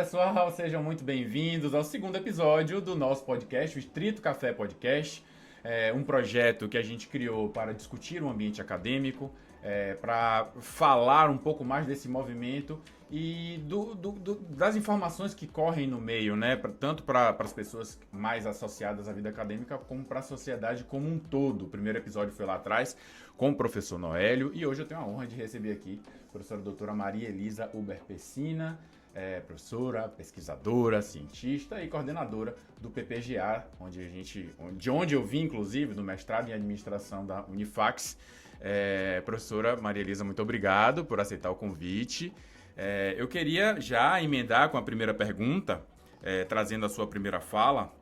pessoal, sejam muito bem-vindos ao segundo episódio do nosso podcast, o Estrito Café Podcast. É um projeto que a gente criou para discutir o ambiente acadêmico, para falar um pouco mais desse movimento e das informações que correm no meio, né? Tanto para as pessoas mais associadas à vida acadêmica, como para a sociedade como um todo. O primeiro episódio foi lá atrás com o professor Noélio e hoje eu tenho a honra de receber aqui a professora doutora Maria Elisa Uber Pessina, professora, pesquisadora, cientista e coordenadora do PPGA, de onde eu vim, inclusive, do mestrado em administração da Unifax. Professora Maria Elisa, muito obrigado por aceitar o convite. Eu queria já emendar com a primeira pergunta, trazendo a sua primeira fala.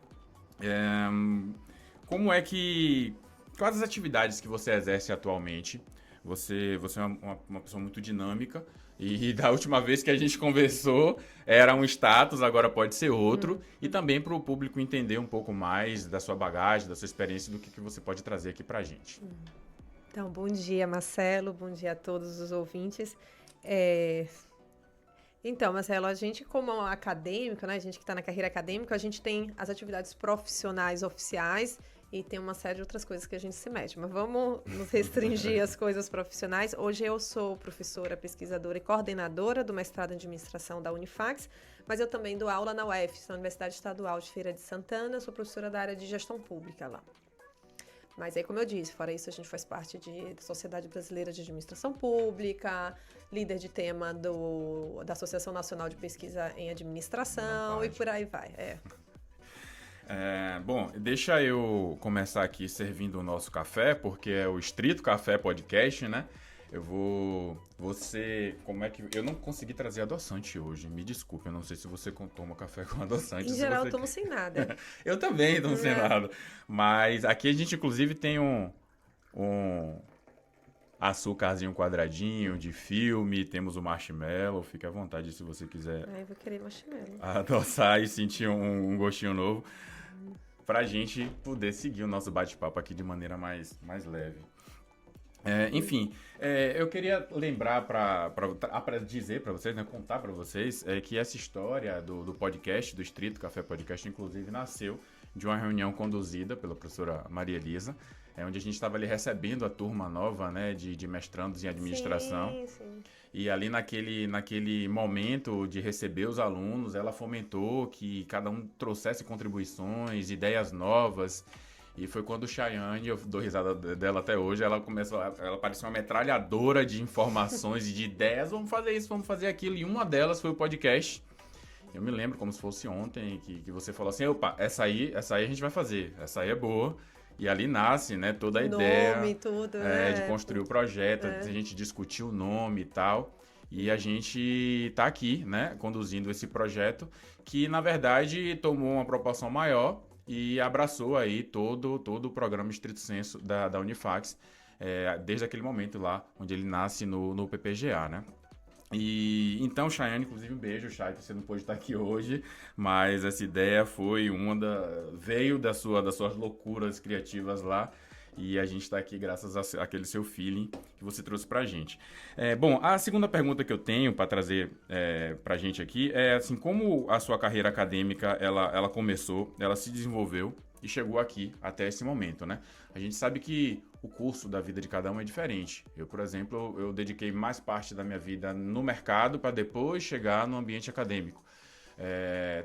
Quais as atividades que você exerce atualmente? Você é uma pessoa muito dinâmica e da última vez que a gente conversou era um status, agora pode ser outro. E também para o público entender um pouco mais da sua bagagem, da sua experiência, do que você pode trazer aqui para a gente. Então, bom dia, Marcelo, bom dia a todos os ouvintes. Então, Marcelo, a gente como acadêmico, né, a gente que está na carreira acadêmica, a gente tem as atividades profissionais oficiais e tem uma série de outras coisas que a gente se mete. Mas vamos nos restringir às coisas profissionais. Hoje eu sou professora, pesquisadora e coordenadora do mestrado em administração da Unifax, mas eu também dou aula na UF, na Universidade Estadual de Feira de Santana, sou professora da área de gestão pública lá. Mas aí, como eu disse, fora isso, a gente faz parte da Sociedade Brasileira de Administração Pública, líder de tema da Associação Nacional de Pesquisa em Administração e por aí vai. Bom, deixa eu começar aqui servindo o nosso café, porque é o Estrito Café Podcast, né? Eu não consegui trazer adoçante hoje, me desculpe, eu não sei se você toma café com adoçante. Em geral, eu tomo sem nada. Eu também tomo sem nada, mas aqui a gente inclusive tem um açúcarzinho quadradinho de filme, temos o marshmallow, fique à vontade se você quiser Eu vou querer marshmallow. adoçar e sentir um gostinho novo, pra gente poder seguir o nosso bate-papo aqui de maneira mais leve. Eu queria lembrar para dizer para vocês, né, contar para vocês que essa história do podcast, do Estrito Café Podcast, inclusive nasceu de uma reunião conduzida pela professora Maria Elisa, onde a gente estava ali recebendo a turma nova, né, de mestrandos em administração. Sim. E ali naquele momento de receber os alunos, ela fomentou que cada um trouxesse contribuições, ideias novas. E foi quando o Chayane, eu dou risada dela até hoje, ela parecia uma metralhadora de informações e de ideias. Vamos fazer isso, vamos fazer aquilo. E uma delas foi o podcast. Eu me lembro como se fosse ontem que você falou assim, opa, essa aí a gente vai fazer, essa aí é boa. E ali nasce, né, toda a ideia tudo, de construir o projeto, a gente discutir o nome e tal. E a gente está aqui, né, conduzindo esse projeto que, na verdade, tomou uma proporção maior e abraçou aí todo o programa Estrito Senso da Unifax, desde aquele momento lá, onde ele nasce no PPGA, né? E então, Chayane, inclusive um beijo, Chay, você não pôde estar aqui hoje, mas essa ideia foi veio das suas loucuras criativas lá, e a gente está aqui graças àquele seu feeling que você trouxe pra gente. Bom, a segunda pergunta que eu tenho para trazer pra gente aqui é assim, como a sua carreira acadêmica ela começou, ela se desenvolveu e chegou aqui até esse momento, né? A gente sabe que o curso da vida de cada um é diferente. Eu, por exemplo, eu dediquei mais parte da minha vida no mercado para depois chegar no ambiente acadêmico.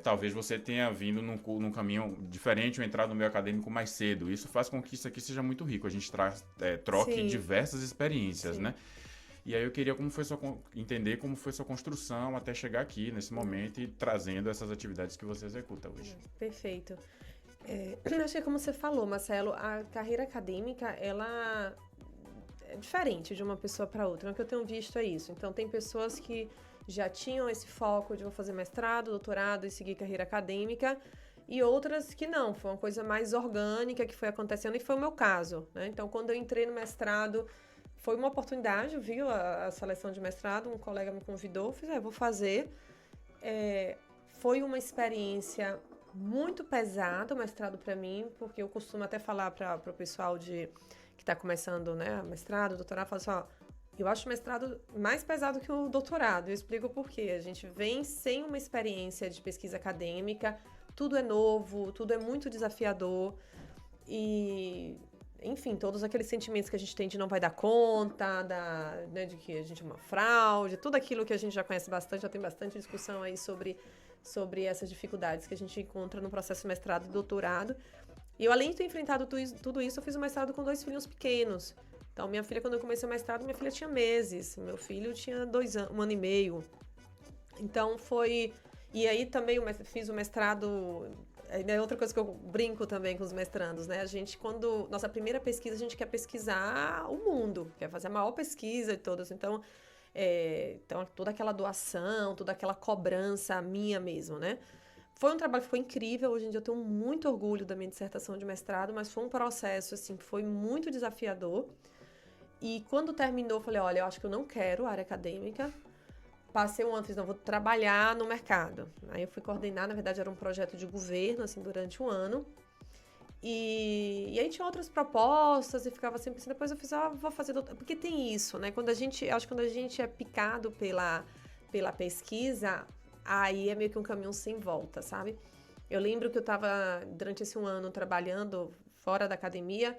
Talvez você tenha vindo num caminho diferente ou entrado no meio acadêmico mais cedo. Isso faz com que isso aqui seja muito rico. A gente troque Sim. diversas experiências, Sim. né? E aí eu queria entender como foi sua construção até chegar aqui, nesse momento, e trazendo essas atividades que você executa hoje. Perfeito. Acho que como você falou, Marcelo, a carreira acadêmica, ela é diferente de uma pessoa para outra. O que eu tenho visto é isso. Então, tem pessoas que já tinham esse foco de vou fazer mestrado, doutorado e seguir carreira acadêmica, e outras que não, foi uma coisa mais orgânica que foi acontecendo, e foi o meu caso, né? Então, quando eu entrei no mestrado, foi uma oportunidade, viu? A seleção de mestrado, um colega me convidou, eu fiz, vou fazer. Foi uma experiência muito pesada o mestrado para mim, porque eu costumo até falar para o pessoal que está começando, né, mestrado, doutorado, falo assim, Eu acho o mestrado mais pesado que o doutorado. Eu explico por quê. A gente vem sem uma experiência de pesquisa acadêmica, tudo é novo, tudo é muito desafiador e, enfim, todos aqueles sentimentos que a gente tem de não vai dar conta, né, de que a gente é uma fraude, tudo aquilo que a gente já conhece bastante, já tem bastante discussão aí sobre essas dificuldades que a gente encontra no processo de mestrado e doutorado. E eu, além de ter enfrentado tudo isso, eu fiz o mestrado com 2 filhinhos pequenos. Então, minha filha, quando eu comecei o mestrado, minha filha tinha meses. Meu filho tinha 2 anos, 1 ano e meio. Então, foi... E aí, também, fiz o mestrado... É outra coisa que eu brinco também com os mestrandos, né? A gente, nossa primeira pesquisa, a gente quer pesquisar o mundo. Quer fazer a maior pesquisa de todas. Então, toda aquela doação, toda aquela cobrança minha mesmo, né? Foi um trabalho que foi incrível. Hoje em dia eu tenho muito orgulho da minha dissertação de mestrado, mas foi um processo, assim, que foi muito desafiador. E quando terminou, eu falei, olha, eu acho que eu não quero área acadêmica. Passei um ano, fiz, não, vou trabalhar no mercado. Aí eu fui coordenar, na verdade era um projeto de governo, assim, durante um ano. E aí tinha outras propostas e ficava sempre assim, depois eu fiz, vou fazer doutorado. Porque tem isso, né? Acho que quando a gente é picado pela pesquisa, aí é meio que um caminho sem volta, sabe? Eu lembro que eu estava, durante esse um ano, trabalhando fora da academia.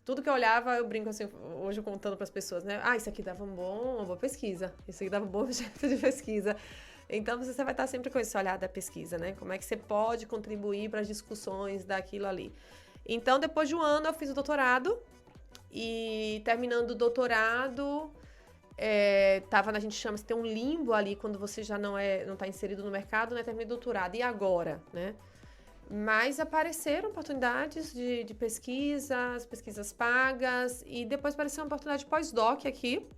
Tudo que eu olhava, eu brinco assim, hoje contando para as pessoas, né? Isso aqui dava uma boa pesquisa. Isso aqui dava um bom objeto de pesquisa. Então, você vai estar sempre com esse olhar da pesquisa, né? Como é que você pode contribuir para as discussões daquilo ali. Então, depois de um ano, eu fiz o doutorado. E terminando o doutorado, a gente chama, tem um limbo ali, quando você já não está inserido no mercado, né? Terminei o doutorado. E agora, né? Mas apareceram oportunidades de pesquisas, pesquisas pagas, e depois apareceu uma oportunidade de pós-doc aqui.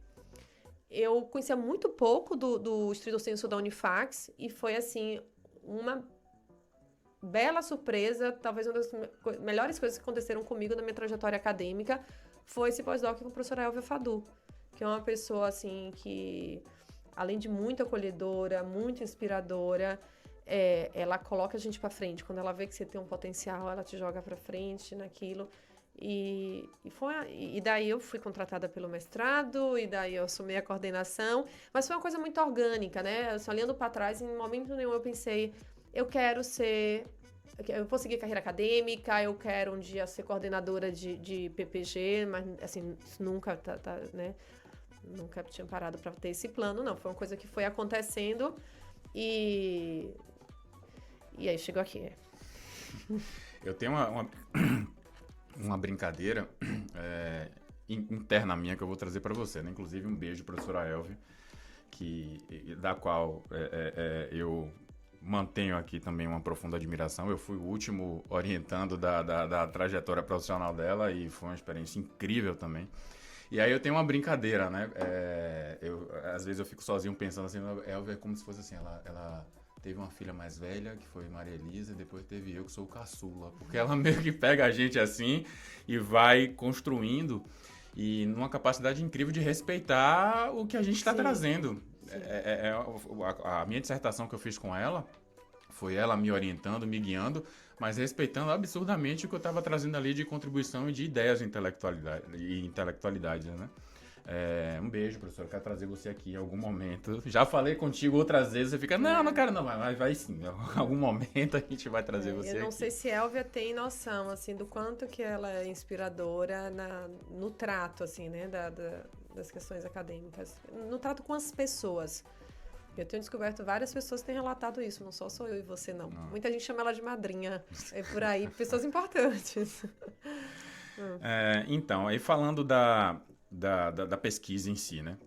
Eu conhecia muito pouco do Estrito Senso da Unifax, e foi, assim, uma bela surpresa, talvez uma das melhores coisas que aconteceram comigo na minha trajetória acadêmica, foi esse pós-doc com a professora Elvia Fadu, que é uma pessoa, assim, que, além de muito acolhedora, muito inspiradora, ela coloca a gente pra frente. Quando ela vê que você tem um potencial, ela te joga pra frente naquilo. E daí eu fui contratada pelo mestrado, e daí eu assumi a coordenação. Mas foi uma coisa muito orgânica, né? Assim, olhando pra trás, em momento nenhum eu pensei, eu vou seguir carreira acadêmica, eu quero um dia ser coordenadora de PPG, mas assim, nunca né? Nunca tinha parado pra ter esse plano, não. Foi uma coisa que foi acontecendo e aí chegou aqui. Eu tenho uma brincadeira interna minha que eu vou trazer para você, né? Inclusive um beijo, professora Elvia, da qual eu mantenho aqui também uma profunda admiração. Eu fui o último orientando da trajetória profissional dela e foi uma experiência incrível também. E aí eu tenho uma brincadeira, né? Às vezes eu fico sozinho pensando assim, Elvia é como se fosse assim, ela teve uma filha mais velha, que foi Maria Elisa, e depois teve eu, que sou o caçula. Porque ela meio que pega a gente assim e vai construindo, e numa capacidade incrível de respeitar o que a gente está trazendo. A minha dissertação que eu fiz com ela, foi ela me orientando, me guiando, mas respeitando absurdamente o que eu estava trazendo ali de contribuição e de ideias e intelectualidade, né? Um beijo, professor. Eu quero trazer você aqui em algum momento. Já falei contigo outras vezes, você fica, não quero não, mas vai sim. Em algum momento a gente vai trazer você aqui. Eu não sei se Elvia tem noção, assim, do quanto que ela é inspiradora no trato, assim, né, das questões acadêmicas. No trato com as pessoas. Eu tenho descoberto várias pessoas que têm relatado isso, não só eu e você, não. Muita gente chama ela de madrinha, por aí, pessoas importantes. Então, aí falando da pesquisa em si, né?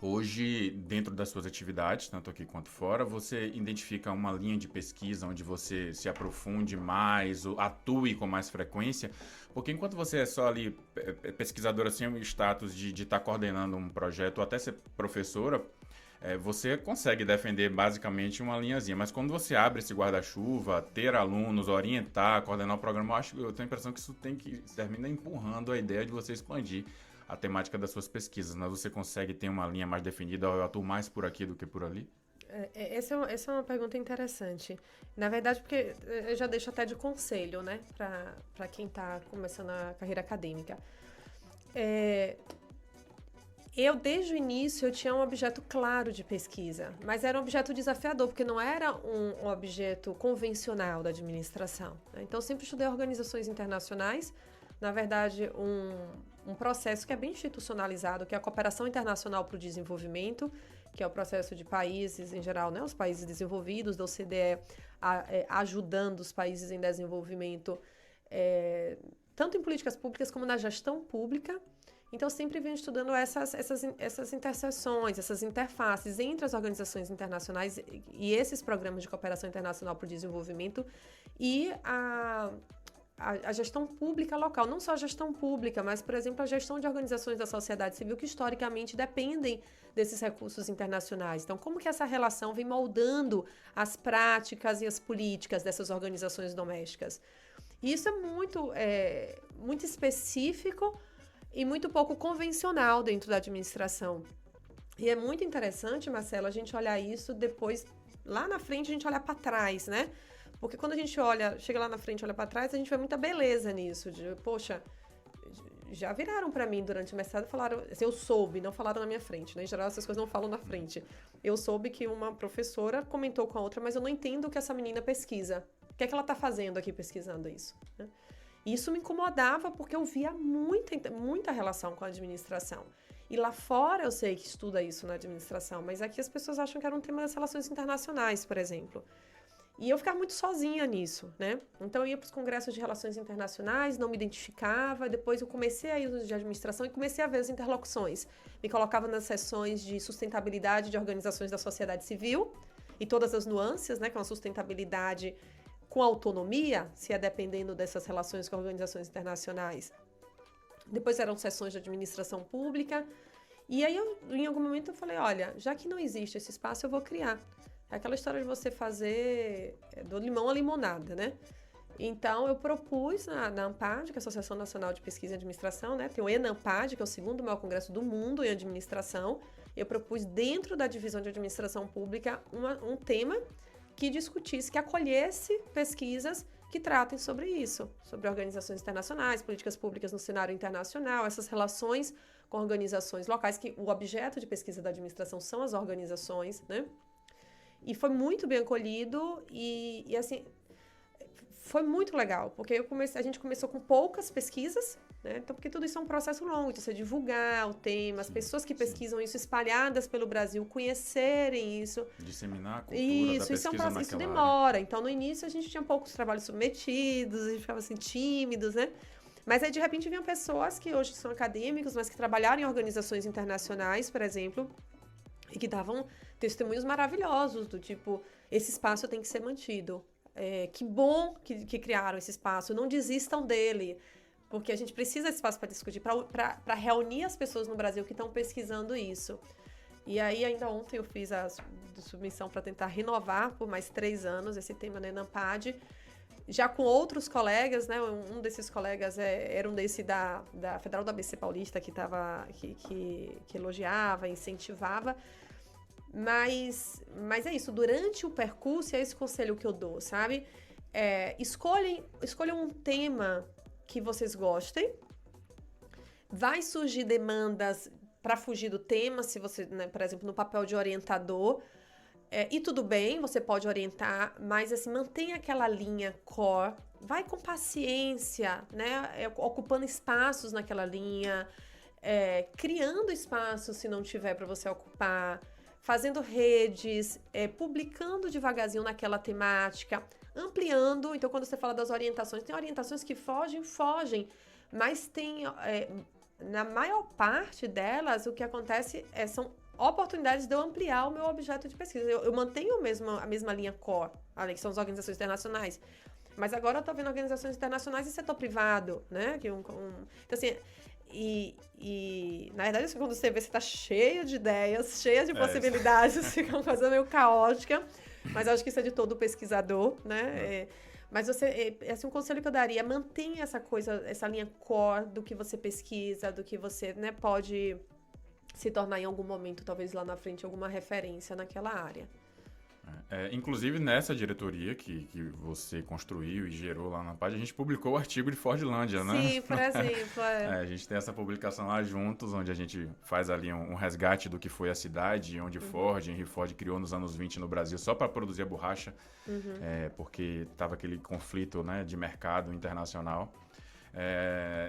Hoje, dentro das suas atividades, tanto aqui quanto fora, você identifica uma linha de pesquisa onde você se aprofunde mais, ou atue com mais frequência? Porque enquanto você é só ali pesquisadora sem o status de estar coordenando um projeto ou até ser professora, você consegue defender basicamente uma linhazinha, mas quando você abre esse guarda-chuva, ter alunos, orientar, coordenar o programa, eu tenho a impressão que isso termina empurrando a ideia de você expandir a temática das suas pesquisas, né? Você consegue ter uma linha mais definida, eu atuo mais por aqui do que por ali? Essa é uma pergunta interessante. Na verdade, porque eu já deixo até de conselho, né, para quem está começando a carreira acadêmica. Desde o início, eu tinha um objeto claro de pesquisa, mas era um objeto desafiador, porque não era um objeto convencional da administração, né? Então, eu sempre estudei organizações internacionais, na verdade, um processo que é bem institucionalizado, que é a cooperação internacional para o desenvolvimento, que é o processo de países, em geral, né, os países desenvolvidos, da OCDE, ajudando os países em desenvolvimento, tanto em políticas públicas como na gestão pública. Então, eu sempre venho estudando essas interseções, essas interfaces entre as organizações internacionais e esses programas de cooperação internacional para o desenvolvimento e a gestão pública local. Não só a gestão pública, mas, por exemplo, a gestão de organizações da sociedade civil que, historicamente, dependem desses recursos internacionais. Então, como que essa relação vem moldando as práticas e as políticas dessas organizações domésticas? E isso é muito específico e muito pouco convencional dentro da administração. E é muito interessante, Marcelo, a gente olhar isso depois, lá na frente, a gente olhar para trás, né? Porque quando a gente chega lá na frente e olha para trás, a gente vê muita beleza nisso, poxa, já viraram para mim durante o mestrado e falaram, assim, eu soube, não falaram na minha frente, né? Em geral, essas coisas não falam na frente. Eu soube que uma professora comentou com a outra, mas eu não entendo o que essa menina pesquisa. O que é que ela está fazendo aqui pesquisando isso, né? E isso me incomodava porque eu via muita relação com a administração. E lá fora eu sei que estuda isso na administração, mas aqui as pessoas acham que era um tema das relações internacionais, por exemplo. E eu ficava muito sozinha nisso, né? Então eu ia para os congressos de relações internacionais, não me identificava, depois eu comecei a ir nos de administração e comecei a ver as interlocuções. Me colocava nas sessões de sustentabilidade de organizações da sociedade civil e todas as nuances, né? Que é uma sustentabilidade com autonomia, se é dependendo dessas relações com organizações internacionais. Depois eram sessões de administração pública. E aí, em algum momento, eu falei, olha, já que não existe esse espaço, eu vou criar. É aquela história de você fazer do limão a limonada, né? Então, eu propus na ANPAD, que é a Associação Nacional de Pesquisa e Administração, né? Tem o ENAMPAD, que é o segundo maior congresso do mundo em administração. Eu propus, dentro da divisão de administração pública, um tema que discutisse, que acolhesse pesquisas que tratem sobre isso, sobre organizações internacionais, políticas públicas no cenário internacional, essas relações com organizações locais, que o objeto de pesquisa da administração são as organizações, né? E foi muito bem acolhido e assim, foi muito legal, porque a gente começou com poucas pesquisas, né? Então, porque tudo isso é um processo longo, então você divulgar o tema, as pessoas que pesquisam isso espalhadas pelo Brasil, conhecerem isso. Disseminar a cultura da pesquisa isso demora. Então, no início, a gente tinha poucos trabalhos submetidos, a gente ficava assim, tímidos, né? Mas aí, de repente, vinham pessoas que hoje são acadêmicos, mas que trabalharam em organizações internacionais, por exemplo, e que davam testemunhos maravilhosos, do tipo, esse espaço tem que ser mantido. Que bom que criaram esse espaço, não desistam dele, porque a gente precisa desse espaço para discutir, para reunir as pessoas no Brasil que estão pesquisando isso. E aí, ainda ontem eu fiz a submissão para tentar renovar por mais 3 anos esse tema na ENAMPAD, já com outros colegas, né? Um desses colegas era um desse da Federal do ABC Paulista, que elogiava, incentivava. Mas é isso, durante o percurso, é esse conselho que eu dou, sabe? Escolham um tema que vocês gostem. Vai surgir demandas para fugir do tema, se você, né, por exemplo, no papel de orientador. E tudo bem, você pode orientar, mas assim, mantenha aquela linha core. Vai com paciência, né? Ocupando espaços naquela linha, criando espaços se não tiver para você ocupar, fazendo redes, publicando devagarzinho naquela temática, ampliando. Então, quando você fala das orientações, tem orientações que fogem, mas tem, na maior parte delas, o que acontece são oportunidades de eu ampliar o meu objeto de pesquisa. Eu mantenho a mesma linha core, que são as organizações internacionais, mas agora eu estou vendo organizações internacionais e setor privado, né? Então, assim, na verdade, quando você vê, você está cheio de ideias, cheia de possibilidades, fica uma coisa meio caótica, mas eu acho que isso é de todo pesquisador, né? Mas um conselho que eu daria, mantenha essa linha core do que você pesquisa, do que você, né, pode se tornar em algum momento, talvez lá na frente, alguma referência naquela área. Inclusive, nessa diretoria que você construiu e gerou lá na página, a gente publicou o artigo de Fordlândia, né? Sim, por exemplo. A gente tem essa publicação lá juntos, onde a gente faz ali um resgate do que foi a cidade, onde Henry Ford criou nos anos 20 no Brasil só para produzir a borracha, porque estava aquele conflito, né, de mercado internacional.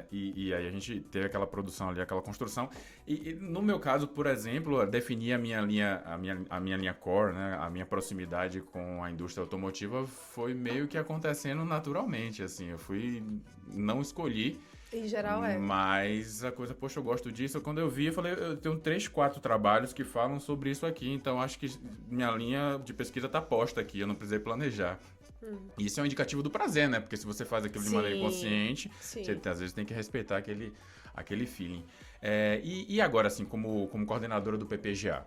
E aí a gente teve aquela produção ali, aquela construção. E no meu caso, por exemplo, definir a minha linha core, né, a minha proximidade com a indústria automotiva foi meio que acontecendo naturalmente, assim. Não escolhi. Em geral Mas a coisa, poxa, eu gosto disso. Quando eu vi, eu falei, eu tenho 3, 4 trabalhos que falam sobre isso aqui, então acho que minha linha de pesquisa tá posta aqui, eu não precisei planejar. Isso é um indicativo do prazer, né? Porque se você faz aquilo de maneira inconsciente, você às vezes tem que respeitar aquele feeling. E agora, assim, como coordenadora do PPGA,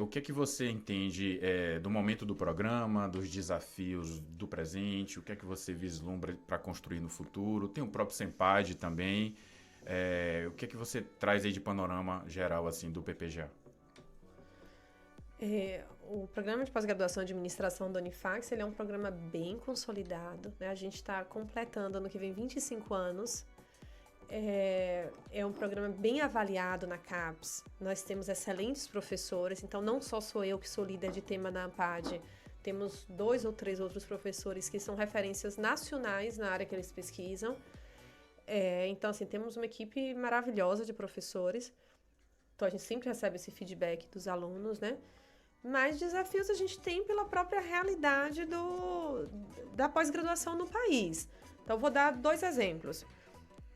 o que é que você entende do momento do programa, dos desafios do presente, o que é que você vislumbra para construir no futuro? Tem o próprio Sempad também. O que é que você traz aí de panorama geral, assim, do PPGA? O programa de pós-graduação em administração da Unifax, ele é um programa bem consolidado, né? A gente está completando ano que vem 25 anos. É um programa bem avaliado na CAPES. Nós temos excelentes professores, então não só sou eu que sou líder de tema na AMPAD, temos 2 ou 3 outros professores que são referências nacionais na área que eles pesquisam. Então, assim, temos uma equipe maravilhosa de professores. Então, a gente sempre recebe esse feedback dos alunos, né? Mas desafios a gente tem pela própria realidade da pós-graduação no país. Então, vou dar 2 exemplos.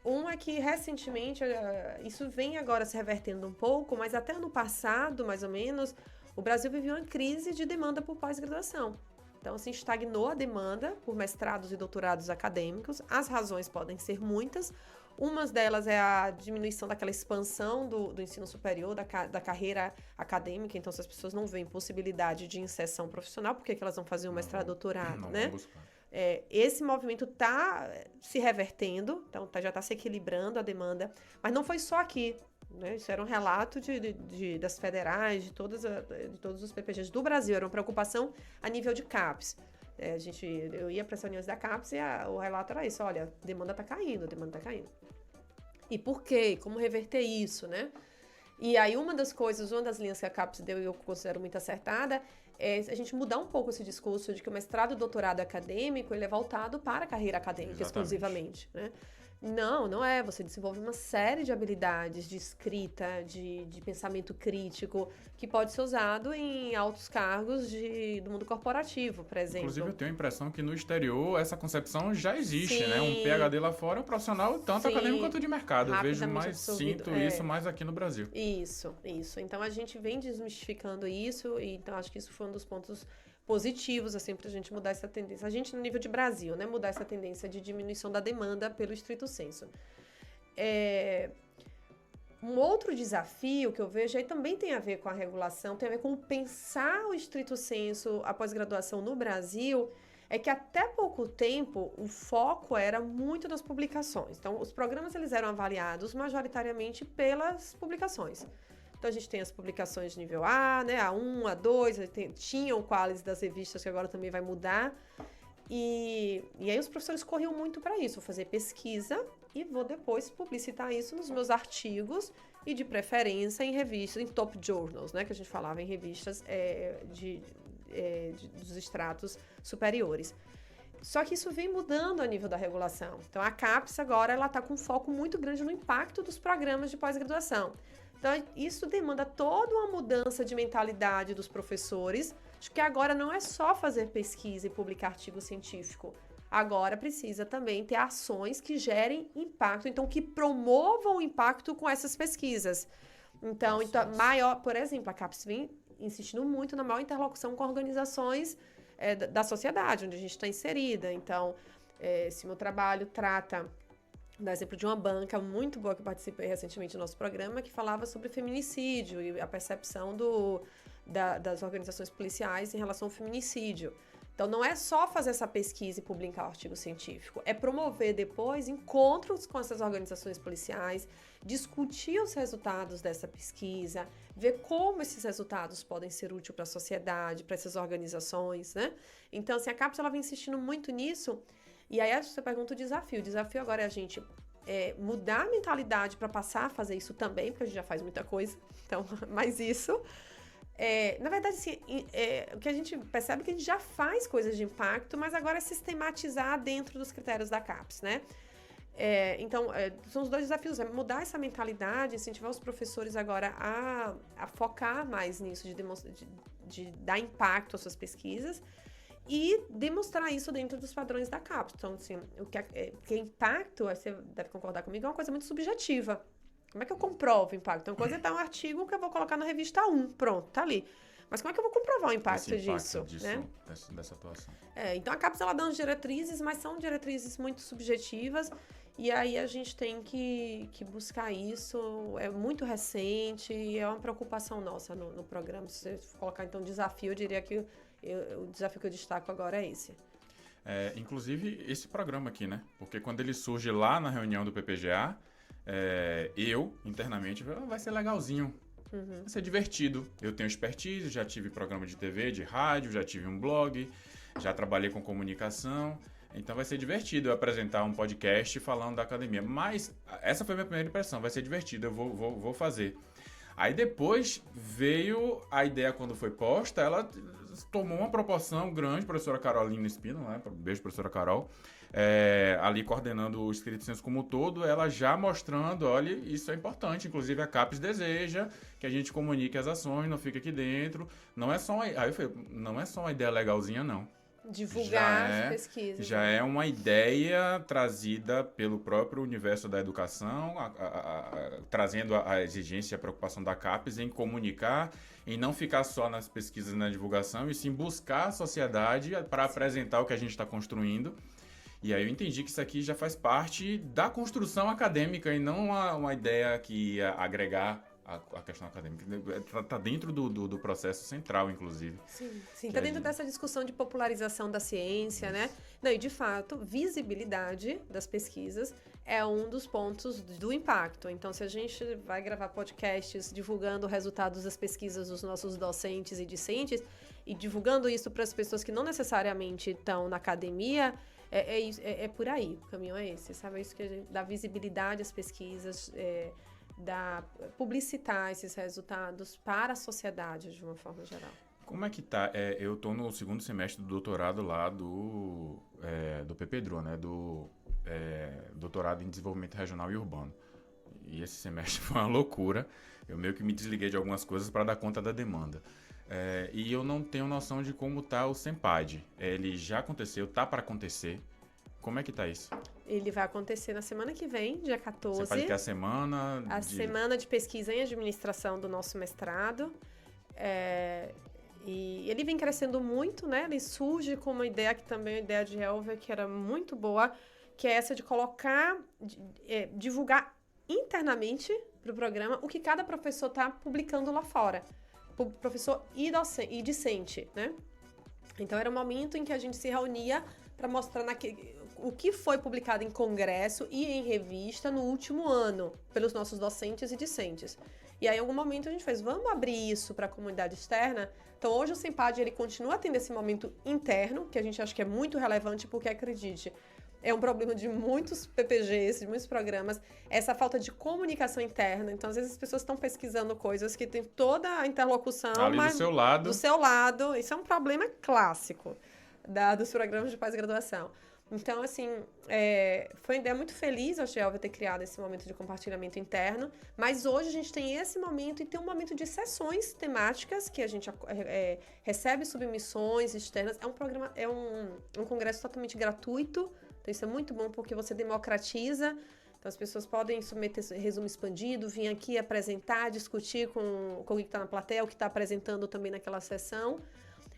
Um é que, recentemente, isso vem agora se revertendo um pouco, mas até ano passado, mais ou menos, o Brasil viveu uma crise de demanda por pós-graduação. Então, assim, estagnou a demanda por mestrados e doutorados acadêmicos. As razões podem ser muitas. Uma delas é a diminuição daquela expansão do ensino superior, da carreira acadêmica. Então, se as pessoas não veem possibilidade de inserção profissional, por que elas vão fazer um mestrado, doutorado, né? Esse movimento está se revertendo, então já está se equilibrando a demanda. Mas não foi só aqui, né? Isso era um relato das federais, de todos os PPGs do Brasil. Era uma preocupação a nível de CAPES. Eu ia para as reuniões da CAPES e o relato era isso: olha, a demanda está caindo, a demanda está caindo. E por quê? Como reverter isso, né? E aí uma das linhas que a CAPES deu e eu considero muito acertada é a gente mudar um pouco esse discurso de que o mestrado e o doutorado acadêmico ele é voltado para a carreira acadêmica exclusivamente, né? Não é. Você desenvolve uma série de habilidades de escrita, de pensamento crítico, que pode ser usado em altos cargos do mundo corporativo, por exemplo. Inclusive, eu tenho a impressão que no exterior essa concepção já existe, né? Um PhD lá fora é um profissional tanto acadêmico quanto de mercado. Eu vejo sinto isso mais aqui no Brasil. Isso. Então, a gente vem desmistificando isso, e então acho que isso foi um dos pontos positivos, assim, para a gente mudar essa tendência. A gente, no nível de Brasil, né, mudar essa tendência de diminuição da demanda pelo estrito sensu. Um outro desafio que eu vejo aí também tem a ver com a regulação, tem a ver com pensar o estrito sensu, a pós-graduação no Brasil, é que até pouco tempo o foco era muito nas publicações. Então, os programas eles eram avaliados majoritariamente pelas publicações. Então, a gente tem as publicações de nível A, né, A1, A2, tinha o qualis das revistas, que agora também vai mudar. E aí os professores corriam muito para isso, fazer pesquisa e vou depois publicitar isso nos meus artigos e, de preferência, em revistas, em top journals, né, que a gente falava em revistas dos estratos superiores. Só que isso vem mudando a nível da regulação. Então, a CAPES agora está com um foco muito grande no impacto dos programas de pós-graduação. Então, isso demanda toda uma mudança de mentalidade dos professores, de que agora não é só fazer pesquisa e publicar artigo científico. Agora precisa também ter ações que gerem impacto, então que promovam o impacto com essas pesquisas. Então por exemplo, a CAPES vem insistindo muito na maior interlocução com organizações da sociedade, onde a gente está inserida. Então, se o meu trabalho trata... Dá exemplo de uma banca muito boa que participei recentemente do nosso programa, que falava sobre feminicídio e a percepção das organizações policiais em relação ao feminicídio. Então, não é só fazer essa pesquisa e publicar o artigo científico, é promover depois encontros com essas organizações policiais, discutir os resultados dessa pesquisa, ver como esses resultados podem ser úteis para a sociedade, para essas organizações, né? Então, assim, a CAPES, ela vem insistindo muito nisso, e aí você pergunta o desafio. O desafio agora é a gente mudar a mentalidade para passar a fazer isso também, porque a gente já faz muita coisa, então, mais isso. Na verdade, assim, o que a gente percebe é que a gente já faz coisas de impacto, mas agora é sistematizar dentro dos critérios da CAPES, né? Então, são os dois desafios, mudar essa mentalidade, incentivar os professores agora a focar mais nisso, de dar impacto às suas pesquisas e demonstrar isso dentro dos padrões da CAPES. Então, assim, que impacto, você deve concordar comigo, é uma coisa muito subjetiva. Como é que eu comprovo o impacto? Então, uma coisa é dar um artigo que eu vou colocar na revista 1, pronto, tá ali. Mas como é que eu vou comprovar o impacto disso? Né? Dessa atuação. Então, a CAPES, ela dá umas diretrizes, mas são diretrizes muito subjetivas, e aí a gente tem que buscar isso. É muito recente e é uma preocupação nossa no programa. Se você colocar, então, desafio, eu diria que o desafio que eu destaco agora é esse. Inclusive, esse programa aqui, né? Porque quando ele surge lá na reunião do PPGA, eu, internamente, vai ser legalzinho. Vai ser divertido. Eu tenho expertise, já tive programa de TV, de rádio, já tive um blog, já trabalhei com comunicação. Então vai ser divertido eu apresentar um podcast falando da academia. Mas essa foi a minha primeira impressão, vai ser divertido, eu vou fazer. Aí depois veio a ideia, quando foi posta, ela tomou uma proporção grande, professora Carolina Espino, né? Beijo, professora Carol. Ali coordenando o Espírito Santo como um todo, ela já mostrando, olha, isso é importante, inclusive a CAPES deseja que a gente comunique as ações, não fique aqui dentro, não é só não é só uma ideia legalzinha, não. Divulgar as pesquisas. Já é uma ideia trazida pelo próprio universo da educação, trazendo a exigência e a preocupação da CAPES em comunicar, em não ficar só nas pesquisas e na divulgação, e sim buscar a sociedade para apresentar o que a gente está construindo. E aí eu entendi que isso aqui já faz parte da construção acadêmica e não uma ideia que ia agregar a questão acadêmica. Está dentro do processo central, inclusive. Sim, está dentro dessa discussão de popularização da ciência, né? Não, e de fato, visibilidade das pesquisas é um dos pontos do impacto. Então, se a gente vai gravar podcasts divulgando resultados das pesquisas dos nossos docentes e discentes e divulgando isso para as pessoas que não necessariamente estão na academia, é por aí, o caminho é esse, sabe? Isso que a gente dá visibilidade às pesquisas, publicitar esses resultados para a sociedade de uma forma geral. Como é que tá? Eu estou no segundo semestre do doutorado lá do PPDRU, né? Do doutorado em desenvolvimento regional e urbano. E esse semestre foi uma loucura. Eu meio que me desliguei de algumas coisas para dar conta da demanda. E eu não tenho noção de como tá o SEMPAD. Ele já aconteceu, tá para acontecer. Como é que tá isso? Ele vai acontecer na semana que vem, dia 14. SEMPAD que é a semana... semana de pesquisa em administração do nosso mestrado. E ele vem crescendo muito, né? Ele surge com uma ideia que também é uma ideia de Elver, que era muito boa, que é essa de colocar, divulgar internamente para o programa o que cada professor está publicando lá fora. Professor e discente, né? Então, era um momento em que a gente se reunia para mostrar o que foi publicado em congresso e em revista no último ano, pelos nossos docentes e discentes. E aí, em algum momento, a gente fez, vamos abrir isso para a comunidade externa? Então, hoje o SEMPAD, ele continua tendo esse momento interno, que a gente acha que é muito relevante, porque, acredite, é um problema de muitos PPGs, de muitos programas, essa falta de comunicação interna. Então, às vezes, as pessoas estão pesquisando coisas que tem toda a interlocução... Ali mas do seu lado. Do seu lado. Isso é um problema clássico dos programas de pós-graduação. Então, assim, foi uma ideia muito feliz, a Elver, ter criado esse momento de compartilhamento interno, mas hoje a gente tem esse momento e tem um momento de sessões temáticas, que a gente recebe submissões externas. É um programa, um congresso totalmente gratuito, então isso é muito bom porque você democratiza. Então, as pessoas podem submeter resumo expandido, vir aqui apresentar, discutir com o que está na plateia, o que está apresentando também naquela sessão.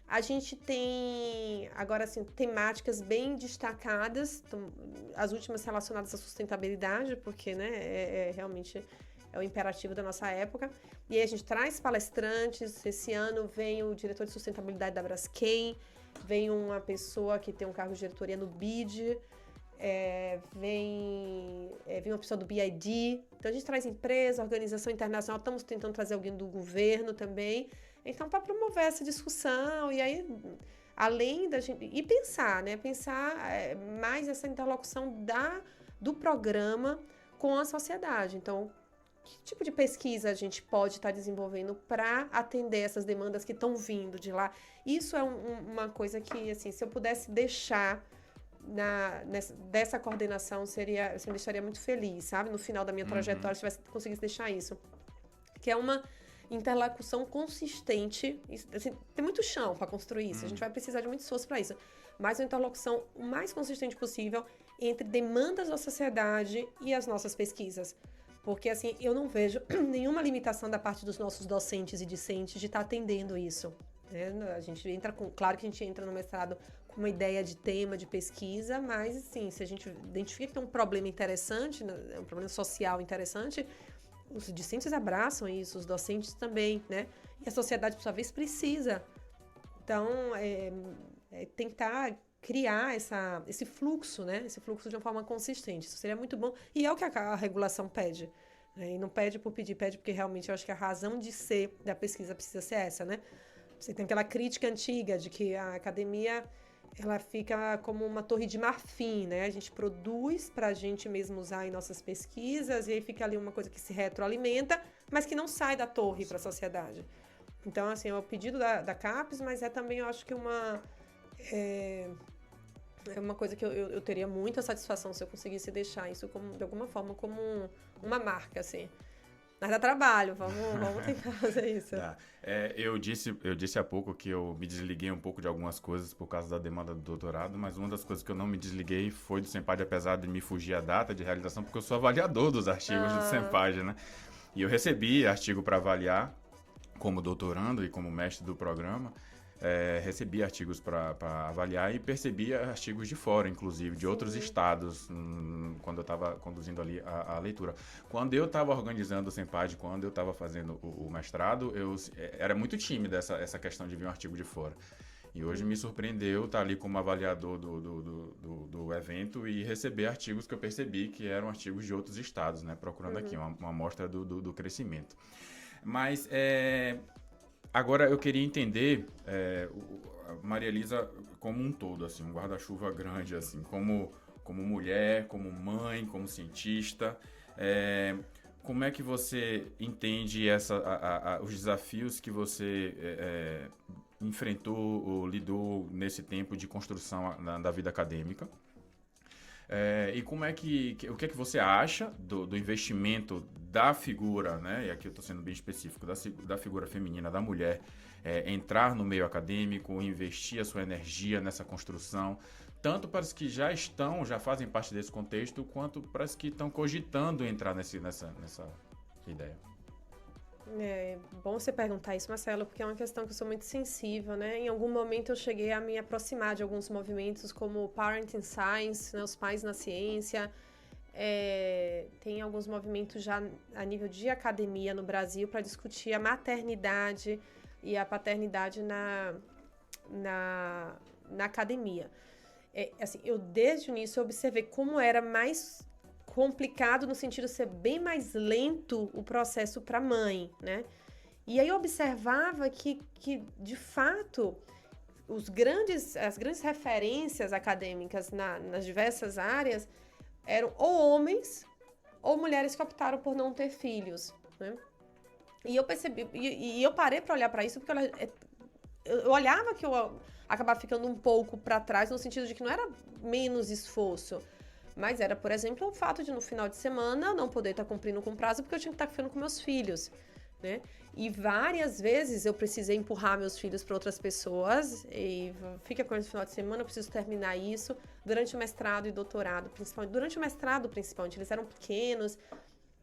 A gente tem, agora, assim, temáticas bem destacadas, as últimas relacionadas à sustentabilidade, porque, né, realmente é o imperativo da nossa época. E aí a gente traz palestrantes. Esse ano vem o diretor de sustentabilidade da Braskem, vem uma pessoa que tem um cargo de diretoria no BID, vem uma pessoa do BID. Então, a gente traz empresa, organização internacional, estamos tentando trazer alguém do governo também. Então, para promover essa discussão, e aí, além da gente... E pensar, né? Pensar mais essa interlocução do programa com a sociedade. Então, que tipo de pesquisa a gente pode estar desenvolvendo para atender essas demandas que estão vindo de lá? Isso é uma coisa que, assim, se eu pudesse deixar dessa coordenação, me deixaria muito feliz, sabe? No final da minha trajetória, se eu conseguisse deixar isso. Que é uma interlocução consistente. Assim, tem muito chão para construir isso, a gente vai precisar de muito esforço para isso. Mas uma interlocução o mais consistente possível entre demandas da sociedade e as nossas pesquisas. Porque, assim, eu não vejo nenhuma limitação da parte dos nossos docentes e discentes de estar atendendo isso. Né? A gente claro que a gente entra no mestrado com uma ideia de tema, de pesquisa, mas, assim, se a gente identifica que tem um problema interessante, um problema social interessante, os discentes abraçam isso, os docentes também, né? E a sociedade, por sua vez, precisa. Então, tentar criar esse fluxo, né? Esse fluxo de uma forma consistente. Isso seria muito bom. E é o que a regulação pede. Né? E não pede por pedir, pede porque realmente eu acho que a razão de ser da pesquisa precisa ser essa, né? Você tem aquela crítica antiga de que a academia ela fica como uma torre de marfim, né? A gente produz para a gente mesmo usar em nossas pesquisas e aí fica ali uma coisa que se retroalimenta, mas que não sai da torre para a sociedade. Então, assim, é o pedido da CAPES, mas é também, eu acho que é uma coisa que eu teria muita satisfação se eu conseguisse deixar isso de alguma forma como uma marca, assim. Mas dá trabalho, vamos tentar fazer isso. Eu disse há pouco que eu me desliguei um pouco de algumas coisas por causa da demanda do doutorado, mas uma das coisas que eu não me desliguei foi do Sempad, apesar de me fugir a data de realização, porque eu sou avaliador dos artigos do Sempad, né? E eu recebi artigo para avaliar como doutorando e como mestre do programa. Recebi artigos para avaliar e percebi artigos de fora, inclusive, de outros estados, quando eu estava conduzindo ali a leitura. Quando eu estava organizando o Sempad, quando eu estava fazendo o mestrado, era muito tímida essa questão de vir um artigo de fora. E hoje me surpreendeu estar ali como avaliador do evento e receber artigos que eu percebi que eram artigos de outros estados, né? Procurando aqui uma amostra do crescimento. Mas... Agora, eu queria entender a Maria Elisa como um todo, assim, um guarda-chuva grande, assim, como mulher, como mãe, como cientista. Como é que você entende os desafios que você enfrentou ou lidou nesse tempo de construção da vida acadêmica? E como o que é que você acha do investimento da figura, né? E aqui eu estou sendo bem específico, da figura feminina, da mulher, entrar no meio acadêmico, investir a sua energia nessa construção, tanto para os que já fazem parte desse contexto, quanto para os que estão cogitando entrar nessa ideia. É bom você perguntar isso, Marcelo, porque é uma questão que eu sou muito sensível, né? Em algum momento eu cheguei a me aproximar de alguns movimentos como Parenting Science, né? Os pais na ciência. Tem alguns movimentos já a nível de academia no Brasil para discutir a maternidade e a paternidade na academia. Assim, eu desde o início observei como era mais complicado no sentido de ser bem mais lento o processo para a mãe, né? E aí eu observava que de fato, as grandes referências acadêmicas nas diversas áreas eram ou homens ou mulheres que optaram por não ter filhos, né? E eu percebi, e eu parei para olhar para isso porque eu olhava que eu acabava ficando um pouco para trás no sentido de que não era menos esforço, mas era, por exemplo, o fato de no final de semana eu não poder estar cumprindo com o prazo porque eu tinha que estar ficando com meus filhos, né? E várias vezes eu precisei empurrar meus filhos para outras pessoas e fica com eles no final de semana, eu preciso terminar isso durante o mestrado e doutorado, principalmente. Durante o mestrado, principalmente, eles eram pequenos,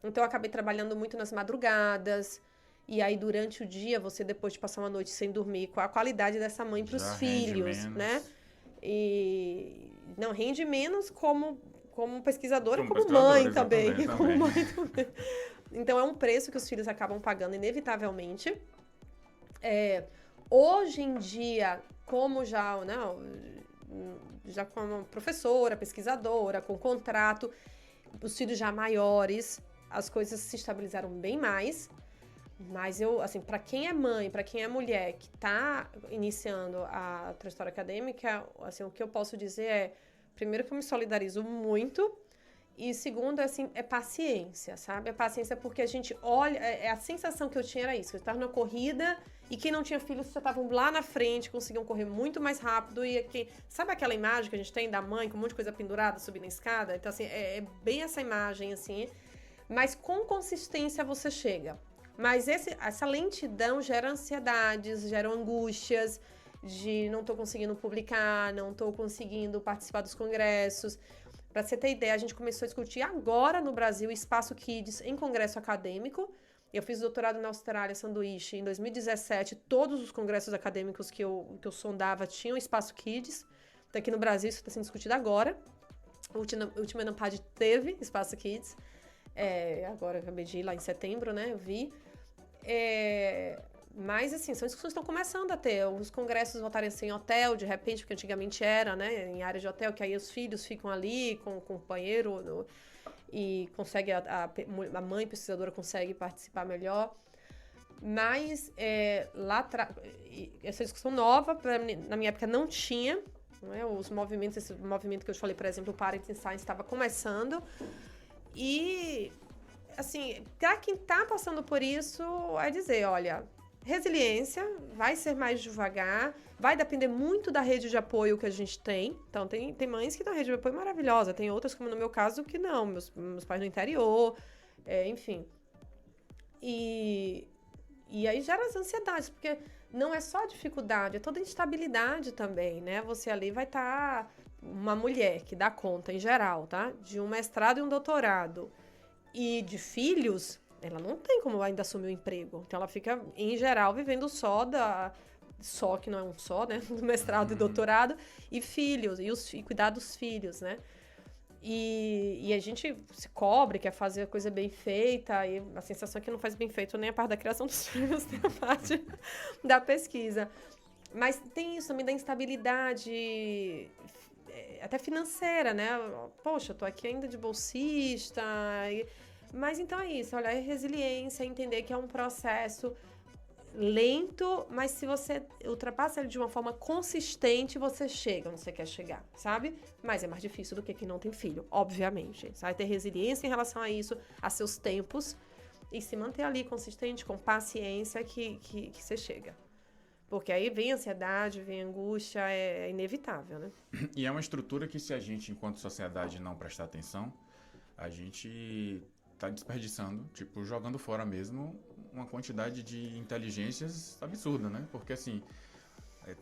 então eu acabei trabalhando muito nas madrugadas. E aí, durante o dia, você, depois de passar uma noite sem dormir, qual a qualidade dessa mãe para os filhos, né? E não rende menos como pesquisadora, como mãe também. Como mãe também. Então, é um preço que os filhos acabam pagando, inevitavelmente. Hoje em dia, como já, né, já como professora, pesquisadora, com contrato, os filhos já maiores, as coisas se estabilizaram bem mais. Mas eu, assim, para quem é mãe, para quem é mulher que está iniciando a trajetória acadêmica, assim, o que eu posso dizer é, primeiro que eu me solidarizo muito, e segundo, assim, é paciência, sabe? É paciência porque a gente olha, a sensação que eu tinha era isso, eu estava numa corrida e quem não tinha filhos já estavam lá na frente, conseguiam correr muito mais rápido e aqui, sabe aquela imagem que a gente tem da mãe com um monte de coisa pendurada subindo a escada? Então, assim, é bem essa imagem, assim, mas com consistência você chega. Mas essa lentidão gera ansiedades, gera angústias de não tô conseguindo publicar, não tô conseguindo participar dos congressos. Para você ter ideia, a gente começou a discutir agora no Brasil Espaço Kids em congresso acadêmico. Eu fiz doutorado na Austrália, Sanduíche, em 2017. Todos os congressos acadêmicos que eu sondava tinham Espaço Kids. Então, aqui no Brasil isso está sendo discutido agora. O último Enampad teve Espaço Kids. Agora eu acabei de ir lá em setembro, né? Eu vi. Mas, assim, são discussões que estão começando a ter. Os congressos voltarem a ser em hotel, de repente, porque antigamente era, né? Em área de hotel, que aí os filhos ficam ali com o companheiro e consegue a mãe pesquisadora consegue participar melhor. Mas lá atrás, essa discussão nova, na minha época não tinha, né? Os movimentos, esse movimento que eu te falei, por exemplo, o Parenting Science estava começando. E, assim, para quem está passando por isso, é dizer, olha, resiliência, vai ser mais devagar, vai depender muito da rede de apoio que a gente tem. Então, tem mães que têm uma rede de apoio maravilhosa, tem outras, como no meu caso, que não, meus pais no interior, enfim. E aí gera as ansiedades, porque não é só dificuldade, é toda instabilidade também, né? Você ali vai estar uma mulher que dá conta, em geral, tá? De um mestrado e um doutorado e de filhos, ela não tem como ainda assumir o emprego. Então, ela fica, em geral, vivendo só que não é um só, né? Do mestrado e doutorado, e filhos, e cuidar dos filhos, né? E a gente se cobre, quer fazer a coisa bem feita, e a sensação é que não faz bem feito nem a parte da criação dos filhos, nem a parte da pesquisa. Mas tem isso também da instabilidade até financeira, né? Poxa, eu tô aqui ainda de bolsista. Mas então é isso, olha, é resiliência, entender que é um processo lento, mas se você ultrapassa ele de uma forma consistente, você chega onde você quer chegar, sabe? Mas é mais difícil do que quem não tem filho, obviamente. Você vai ter resiliência em relação a isso, a seus tempos, e se manter ali consistente, com paciência, que você chega. Porque aí vem ansiedade, vem angústia, é inevitável, né? E é uma estrutura que, se a gente, enquanto sociedade, não prestar atenção, a gente tá desperdiçando, tipo, jogando fora mesmo uma quantidade de inteligências absurda, né? Porque, assim,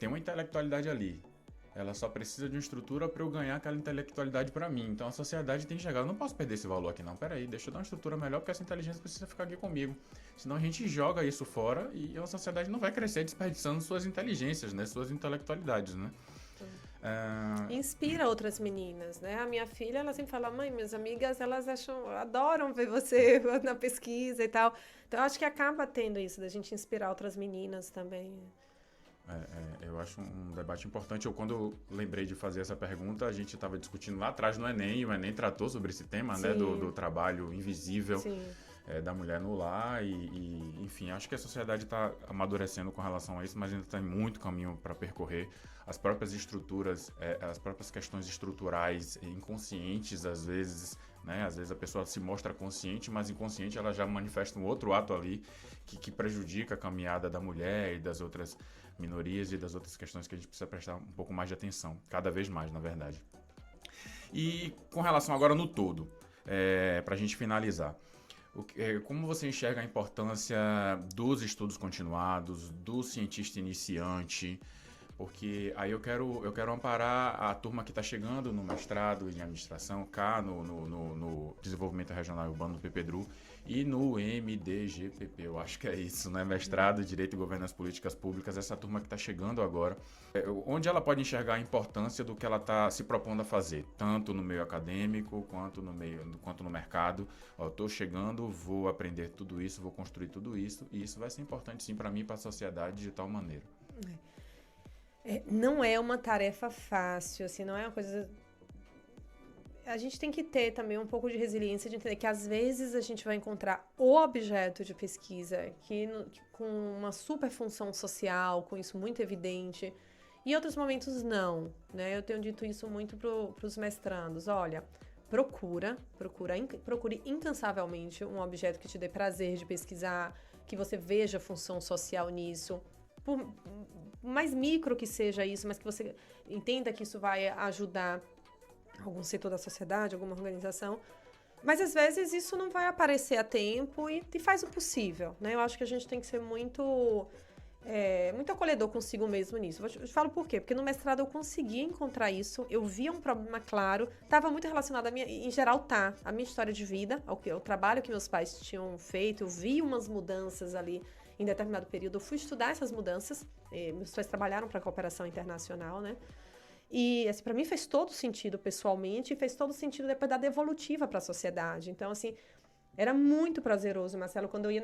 tem uma intelectualidade ali. Ela só precisa de uma estrutura para eu ganhar aquela intelectualidade para mim. Então, a sociedade tem que chegar. Eu não posso perder esse valor aqui, não. Peraí, deixa eu dar uma estrutura melhor, porque essa inteligência precisa ficar aqui comigo. Senão a gente joga isso fora e a sociedade não vai crescer desperdiçando suas inteligências, né? Suas intelectualidades, né? Inspira outras meninas, né? A minha filha, ela sempre fala, mãe, minhas amigas, elas adoram ver você na pesquisa e tal. Então, eu acho que acaba tendo isso, da gente inspirar outras meninas também. Eu acho um debate importante. Quando eu lembrei de fazer essa pergunta, a gente estava discutindo lá atrás no Enem, e o Enem tratou sobre esse tema, né, do trabalho invisível da mulher no lar enfim, acho que a sociedade está amadurecendo com relação a isso, mas ainda tem muito caminho para percorrer. As próprias estruturas, as próprias questões estruturais inconscientes, às vezes, né, às vezes a pessoa se mostra consciente, mas inconsciente ela já manifesta um outro ato ali que prejudica a caminhada da mulher e das outras minorias e das outras questões que a gente precisa prestar um pouco mais de atenção, cada vez mais, na verdade. E com relação agora no todo, para a gente finalizar, como você enxerga a importância dos estudos continuados, do cientista iniciante? Porque aí eu quero amparar a turma que está chegando no mestrado em administração, cá no Desenvolvimento Regional e Urbano do PPDRU e no MDGPP, eu acho que é isso, né? Mestrado, Direito e Governança Políticas Públicas, essa turma que está chegando agora. Onde ela pode enxergar a importância do que ela está se propondo a fazer, tanto no meio acadêmico quanto no mercado. Estou chegando, vou aprender tudo isso, vou construir tudo isso, e isso vai ser importante sim para mim e para a sociedade de tal maneira. Não é uma tarefa fácil, assim, não é uma coisa... A gente tem que ter também um pouco de resiliência de entender que às vezes a gente vai encontrar o objeto de pesquisa com uma super função social, com isso muito evidente, e em outros momentos não, né? Eu tenho dito isso muito para os mestrandos. Olha, procure incansavelmente um objeto que te dê prazer de pesquisar, que você veja função social nisso, por mais micro que seja isso, mas que você entenda que isso vai ajudar algum setor da sociedade, alguma organização. Mas, às vezes, isso não vai aparecer a tempo e faz o possível, né? Eu acho que a gente tem que ser muito acolhedor consigo mesmo nisso. Eu te falo por quê? Porque no mestrado eu consegui encontrar isso, eu via um problema claro, estava muito relacionado em geral, a minha história de vida, ao trabalho que meus pais tinham feito, eu vi umas mudanças ali em determinado período, eu fui estudar essas mudanças, meus pais trabalharam para a cooperação internacional, né? E, assim, para mim fez todo sentido pessoalmente e fez todo sentido depois da devolutiva para a sociedade. Então, assim, era muito prazeroso, Marcelo, quando eu ia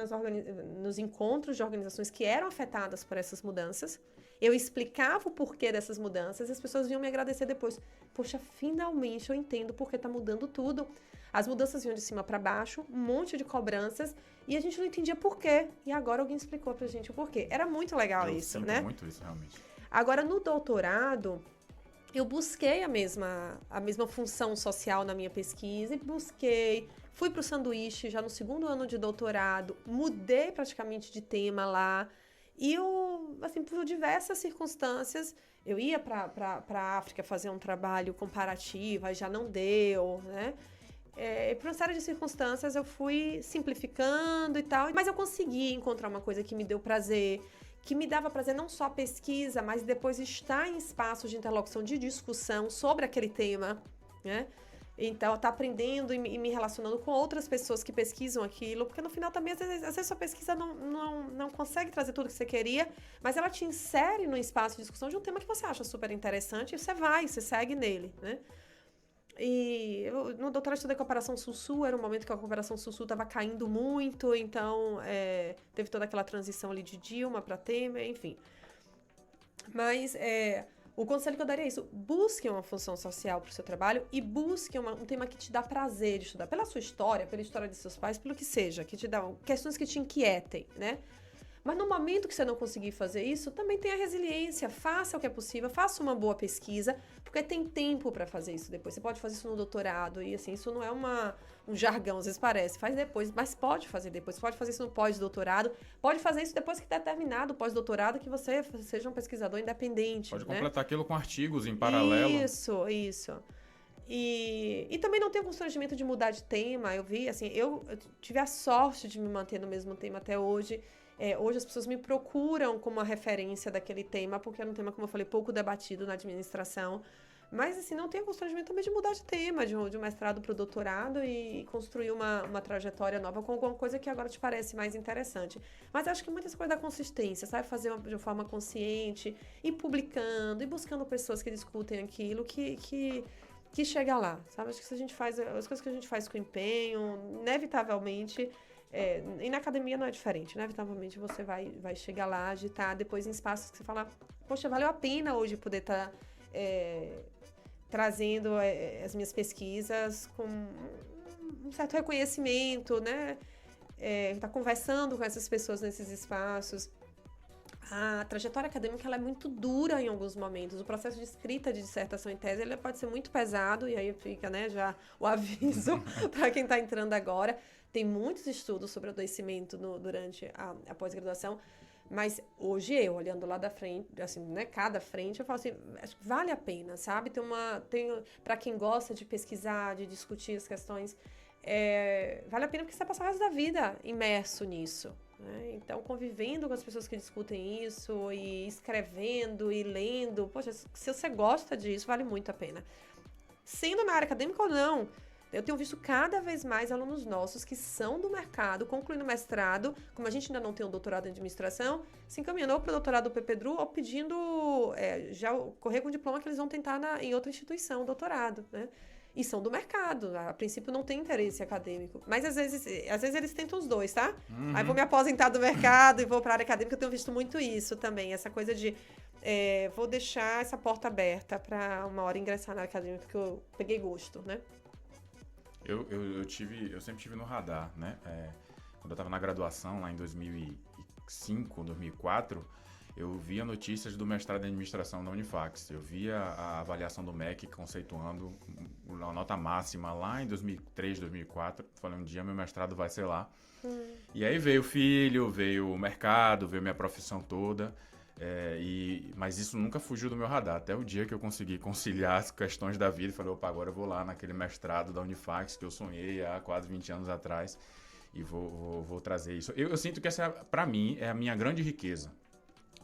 nos encontros de organizações que eram afetadas por essas mudanças, eu explicava o porquê dessas mudanças e as pessoas vinham me agradecer depois. Poxa, finalmente eu entendo porque está mudando tudo. As mudanças vinham de cima para baixo, um monte de cobranças, e a gente não entendia por quê. E agora alguém explicou pra gente o porquê. Era muito legal isso, né? Muito isso, realmente. Agora, no doutorado, eu busquei a mesma função social na minha pesquisa e fui para o sanduíche já no 2º ano de doutorado, mudei praticamente de tema lá e eu, assim, por diversas circunstâncias, eu ia para a África fazer um trabalho comparativo, aí já não deu, né? Por uma série de circunstâncias eu fui simplificando e tal, mas eu consegui encontrar uma coisa que me deu prazer, que me dava prazer não só a pesquisa, mas depois estar em espaços de interlocução, de discussão sobre aquele tema, né? Então, tá aprendendo e me relacionando com outras pessoas que pesquisam aquilo, porque no final também, às vezes sua pesquisa não consegue trazer tudo que você queria, mas ela te insere no espaço de discussão de um tema que você acha super interessante e você segue nele, né? E no doutorado eu estudei cooperação Sul-Sul, era um momento que a cooperação Sul-Sul estava caindo muito, então teve toda aquela transição ali de Dilma para Temer, enfim. Mas o conselho que eu daria é isso: busque uma função social para o seu trabalho e busque um tema que te dá prazer de estudar, pela sua história, pela história de seus pais, pelo que seja, que te dá questões que te inquietem, né? Mas no momento que você não conseguir fazer isso, também tenha resiliência, faça o que é possível, faça uma boa pesquisa, porque tem tempo para fazer isso depois. Você pode fazer isso no doutorado e, assim, isso não é um jargão, às vezes parece, faz depois, mas pode fazer depois. Você pode fazer isso no pós-doutorado, pode fazer isso depois que ter terminado o pós-doutorado, que você seja um pesquisador independente. Pode né? completar aquilo com artigos em paralelo. Isso. E também não tem o constrangimento de mudar de tema. Eu vi, assim, eu tive a sorte de me manter no mesmo tema até hoje. Hoje as pessoas me procuram como uma referência daquele tema, porque era um tema, como eu falei, pouco debatido na administração. Mas, assim, não tem constrangimento também de mudar de tema, de um mestrado para o doutorado e construir uma trajetória nova com alguma coisa que agora te parece mais interessante. Mas acho que muitas coisas da consistência, sabe? Fazer de uma forma consciente, ir publicando, e buscando pessoas que discutem aquilo, que chega lá, sabe? Acho que se a gente faz as coisas que a gente faz com empenho, inevitavelmente... e na academia não é diferente, inevitavelmente você vai chegar lá, de estar depois em espaços que você fala, poxa, valeu a pena hoje poder estar trazendo as minhas pesquisas com um certo reconhecimento, né? Tá conversando com essas pessoas nesses espaços. A trajetória acadêmica ela é muito dura em alguns momentos. O processo de escrita de dissertação e tese ele pode ser muito pesado, e aí fica, né, já o aviso para quem está entrando agora. Tem muitos estudos sobre adoecimento durante a pós-graduação, mas hoje eu, olhando lá da frente, assim, né, cada frente, eu falo assim, acho que vale a pena, sabe? Para quem gosta de pesquisar, de discutir as questões, vale a pena porque você vai passar o resto da vida imerso nisso. Né? Então, convivendo com as pessoas que discutem isso, e escrevendo e lendo, poxa, se você gosta disso, vale muito a pena. Sendo na área acadêmica ou não, eu tenho visto cada vez mais alunos nossos que são do mercado, concluindo mestrado, como a gente ainda não tem um doutorado em administração, se encaminhando para o doutorado do PPDRU ou pedindo já correr com o diploma que eles vão tentar em outra instituição, doutorado, né? e são do mercado. A princípio não tem interesse acadêmico. Mas às vezes eles tentam os dois, tá? Aí vou me aposentar do mercado e vou para a área acadêmica. Eu tenho visto muito isso também. Essa coisa de vou deixar essa porta aberta para uma hora ingressar na área acadêmica, porque eu peguei gosto, né? Eu sempre tive no radar, né? Quando eu estava na graduação, lá em 2005, 2004, eu via notícias do mestrado em administração da Unifax. Eu via a avaliação do MEC conceituando a nota máxima lá em 2003, 2004. Falei, um dia meu mestrado vai ser lá. E aí veio o filho, veio o mercado, veio minha profissão toda. Mas isso nunca fugiu do meu radar. Até o dia que eu consegui conciliar as questões da vida e falei, opa, agora eu vou lá naquele mestrado da Unifax que eu sonhei há quase 20 anos atrás e vou trazer isso. Eu sinto que essa, para mim, é a minha grande riqueza.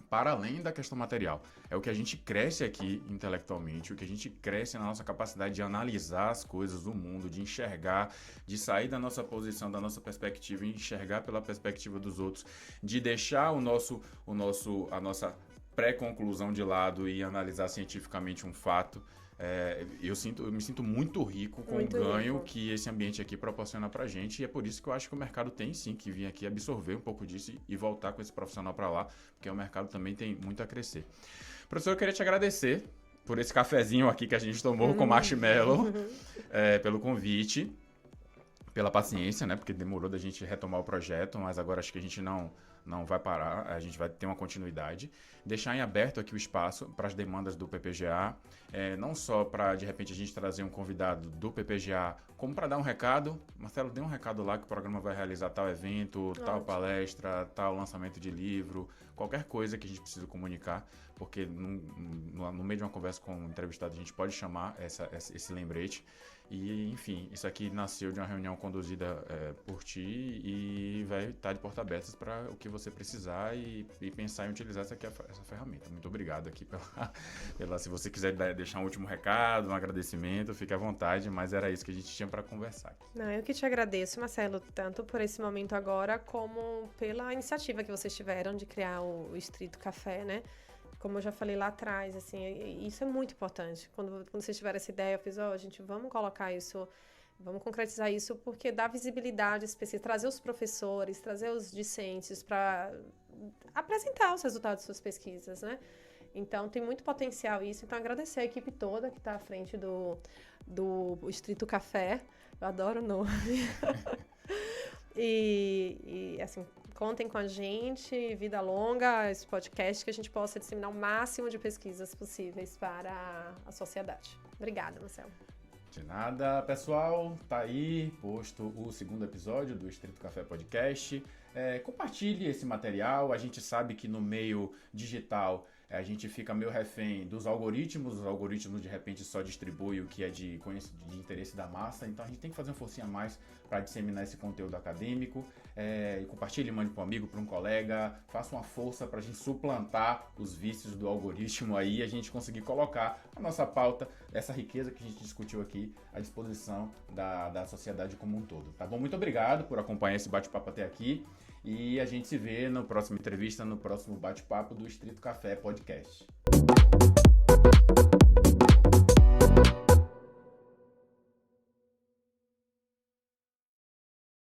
Para além da questão material. É o que a gente cresce aqui intelectualmente, o que a gente cresce na nossa capacidade de analisar as coisas do mundo, de enxergar, de sair da nossa posição, da nossa perspectiva e enxergar pela perspectiva dos outros, de deixar a nossa pré-conclusão de lado e analisar cientificamente um fato. Eu me sinto muito rico com o ganho que esse ambiente aqui proporciona pra gente, e é por isso que eu acho que o mercado tem sim que vir aqui absorver um pouco disso e voltar com esse profissional para lá, porque o mercado também tem muito a crescer. Professor, eu queria te agradecer por esse cafezinho aqui que a gente tomou com marshmallow, pelo convite, pela paciência, né, porque demorou da gente retomar o projeto, mas agora acho que a gente não vai parar, a gente vai ter uma continuidade. Deixar em aberto aqui o espaço para as demandas do PPGA, não só para, de repente, a gente trazer um convidado do PPGA, como para dar um recado. Marcelo, dê um recado lá que o programa vai realizar tal evento, tal palestra, tal lançamento de livro, qualquer coisa que a gente precisa comunicar, porque no meio de uma conversa com um entrevistado a gente pode chamar esse lembrete. E, enfim, isso aqui nasceu de uma reunião conduzida por ti e vai estar de portas abertas para o que você precisar e pensar em utilizar essa ferramenta. Muito obrigado aqui se você quiser deixar um último recado, um agradecimento, fique à vontade, mas era isso que a gente tinha para conversar. Não, eu que te agradeço, Marcelo, tanto por esse momento agora, como pela iniciativa que vocês tiveram de criar o Distrito Café, né? Como eu já falei lá atrás, assim, isso é muito importante. Quando vocês tiveram essa ideia, eu fiz, gente, vamos colocar isso, vamos concretizar isso, porque dá visibilidade específica, trazer os professores, trazer os discentes para apresentar os resultados das suas pesquisas, né? Então, tem muito potencial isso. Então, agradecer a equipe toda que está à frente do Distrito Café. Eu adoro o nome. E, assim, contem com a gente, vida longa, esse podcast, que a gente possa disseminar o máximo de pesquisas possíveis para a sociedade. Obrigada, Marcelo. De nada, pessoal. Tá aí posto o segundo episódio do Distrito Café Podcast. Compartilhe esse material. A gente sabe que no meio digital a gente fica meio refém dos algoritmos. Os algoritmos, de repente, só distribuem o que é de interesse da massa. Então, a gente tem que fazer uma forcinha a mais para disseminar esse conteúdo acadêmico. Compartilhe, mande para um amigo, para um colega. Faça uma força para a gente suplantar os vícios do algoritmo aí e a gente conseguir colocar a nossa pauta, essa riqueza que a gente discutiu aqui, à disposição da sociedade como um todo. Tá bom? Muito obrigado por acompanhar esse bate-papo até aqui. E a gente se vê na próxima entrevista, no próximo bate-papo do Distrito Café Podcast.